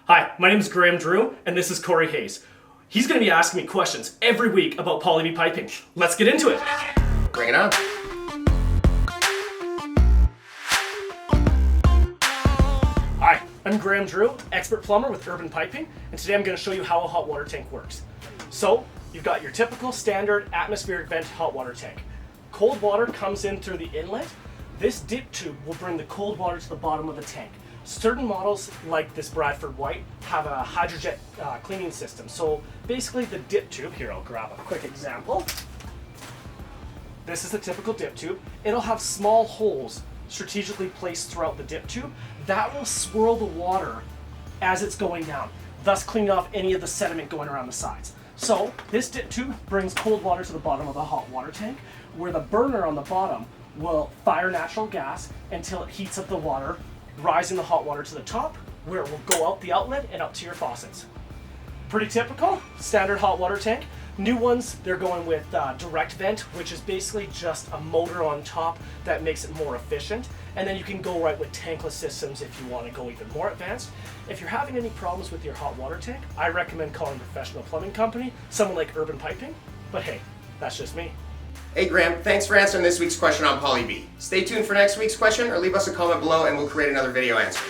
Hi, my name is Graham Drew, and this is Corey Hayes. He's going to be asking me questions every week about poly V piping. Let's get into it. Bring it on. Hi, I'm Graham Drew, expert plumber with Urban Piping, and today I'm going to show you how a hot water tank works. So, you've got your typical standard atmospheric vent hot water tank. Cold water comes in through the inlet. This dip tube will bring the cold water to the bottom of the tank. Certain models, like this Bradford White, have a hydrojet cleaning system. So basically the dip tube, here I'll grab a quick example. This is the typical dip tube. It'll have small holes strategically placed throughout the dip tube. That will swirl the water as it's going down, thus cleaning off any of the sediment going around the sides. So this dip tube brings cold water to the bottom of the hot water tank, where the burner on the bottom will fire natural gas until it heats up the water, rising the hot water to the top, where it will go out the outlet and up to your faucets. Pretty typical, standard hot water tank. New ones, they're going with direct vent, which is basically just a motor on top that makes it more efficient. And then you can go right with tankless systems if you want to go even more advanced. If you're having any problems with your hot water tank, I recommend calling a professional plumbing company, someone like Urban Piping. But hey, that's just me. Hey Graham, thanks for answering this week's question on poly V. Stay tuned for next week's question or leave us a comment below and we'll create another video answer.